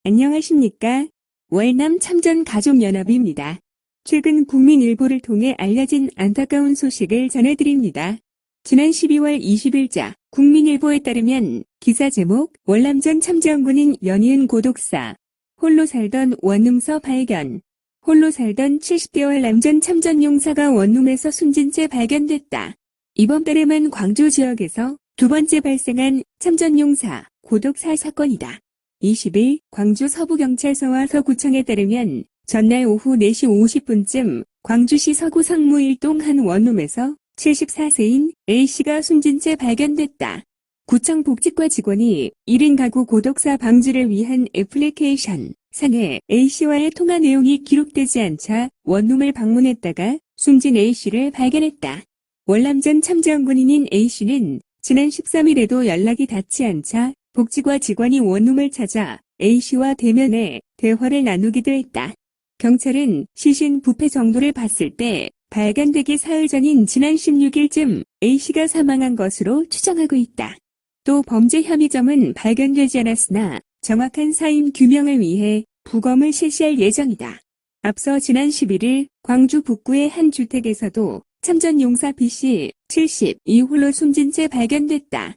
안녕하십니까? 월남 참전가족연합입니다. 최근 국민일보를 통해 알려진 안타까운 소식을 전해드립니다. 지난 12월 20일자 국민일보에 따르면 기사 제목 월남전 참전군인 연이은 고독사 홀로 살던 원룸서 발견. 홀로 살던 70개월 남전 참전용사가 원룸에서 숨진 채 발견됐다. 이번 달에만 광주 지역에서 두 번째 발생한 참전용사 고독사 사건이다. 20일 광주 서부경찰서와 서구청에 따르면 전날 오후 4시 50분쯤 광주시 서구 성무 1동 한 원룸에서 74세인 A씨가 숨진 채 발견됐다. 구청 복지과 직원이 1인 가구 고독사 방지를 위한 애플리케이션 상에 A씨와의 통화 내용이 기록되지 않자 원룸을 방문했다가 숨진 A씨를 발견했다. 월남전 참전군인인 A씨는 지난 13일에도 연락이 닿지 않자 복지과 직원이 원룸을 찾아 A씨와 대면해 대화를 나누기도 했다. 경찰은 시신 부패 정도를 봤을 때 발견되기 사흘 전인 지난 16일쯤 A씨가 사망한 것으로 추정하고 있다. 또 범죄 혐의점은 발견되지 않았으나 정확한 사인 규명을 위해 부검을 실시할 예정이다. 앞서 지난 11일 광주 북구의 한 주택에서도 참전용사 B씨 72 홀로 숨진 채 발견됐다.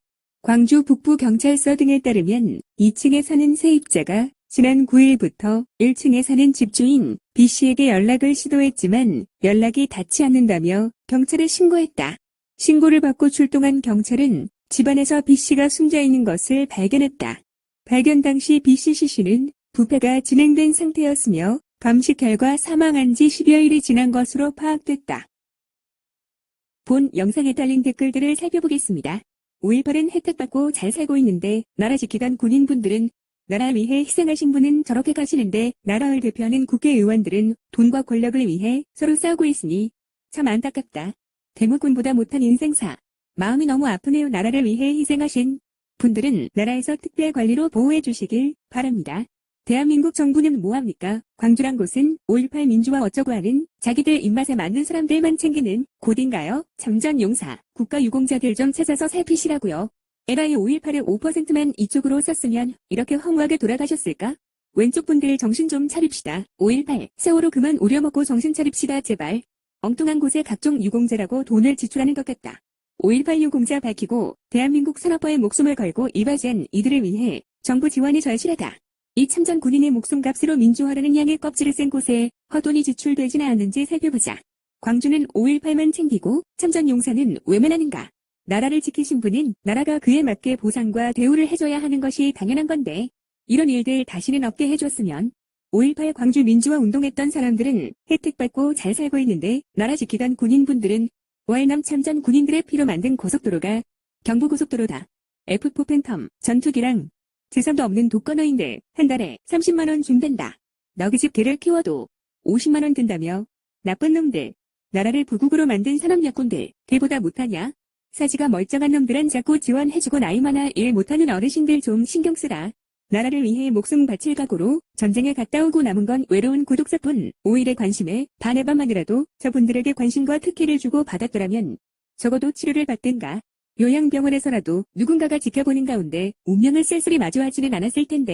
광주 북부경찰서 등에 따르면 2층에 사는 세입자가 지난 9일부터 1층에 사는 집주인 B씨에게 연락을 시도했지만 연락이 닿지 않는다며 경찰에 신고했다. 신고를 받고 출동한 경찰은 집안에서 B씨가 숨져 있는 것을 발견했다. 발견 당시 B씨 시신은 부패가 진행된 상태였으며 감식 결과 사망한 지 10여일이 지난 것으로 파악됐다. 본 영상에 달린 댓글들을 살펴보겠습니다. 5.18은 혜택받고 잘 살고 있는데 나라 지키던 군인분들은 나라 위해 희생하신 분은 저렇게 가시는데 나라를 대표하는 국회의원들은 돈과 권력을 위해 서로 싸우고 있으니 참 안타깝다. 대무군보다 못한 인생사. 마음이 너무 아프네요. 나라를 위해 희생하신 분들은 나라에서 특별 관리로 보호해 주시길 바랍니다. 대한민국 정부는 뭐합니까? 광주란 곳은 5.18 민주화 어쩌고 하는 자기들 입맛에 맞는 사람들만 챙기는 곳인가요? 참전용사, 국가유공자들 좀 찾아서 살피시라고요. 에라이 5.18의 5%만 이쪽으로 썼으면 이렇게 허무하게 돌아가셨을까? 왼쪽 분들 정신 좀 차립시다. 5.18 세월호 그만 우려먹고 정신 차립시다 제발. 엉뚱한 곳에 각종 유공자라고 돈을 지출하는 것 같다. 5.18 유공자 밝히고 대한민국 산업화에 목숨을 걸고 이바지한 이들을 위해 정부 지원이 절실하다. 이 참전 군인의 목숨값으로 민주화라는 양의 껍질을 센 곳에 헛돈이 지출되지는 않는지 살펴보자. 광주는 5.18만 챙기고 참전 용사는 왜만 하는가? 나라를 지키신 분은 나라가 그에 맞게 보상과 대우를 해줘야 하는 것이 당연한 건데 이런 일들 다시는 없게 해줬으면 5.18 광주 민주화 운동했던 사람들은 혜택받고 잘 살고 있는데 나라 지키던 군인분들은 월남 참전 군인들의 피로 만든 고속도로가 경부고속도로다. F4 팬텀 전투기랑 재산도 없는 독거노인데 한 달에 30만원 준댄다. 너희 집 개를 키워도 50만원 든다며. 나쁜 놈들. 나라를 부국으로 만든 산업약군들 개보다 못하냐? 사지가 멀쩡한 놈들은 자꾸 지원해주고 나이 많아 일 못하는 어르신들 좀 신경 쓰라. 나라를 위해 목숨 바칠 각오로 전쟁에 갔다 오고 남은 건 외로운 고독사뿐. 5일의 관심에 반의 반만이라도 저분들에게 관심과 특혜를 주고 받았더라면 적어도 치료를 받든가. 요양병원에서라도 누군가가 지켜보는 가운데 운명을 쓸쓸히 마주하지는 않았을 텐데.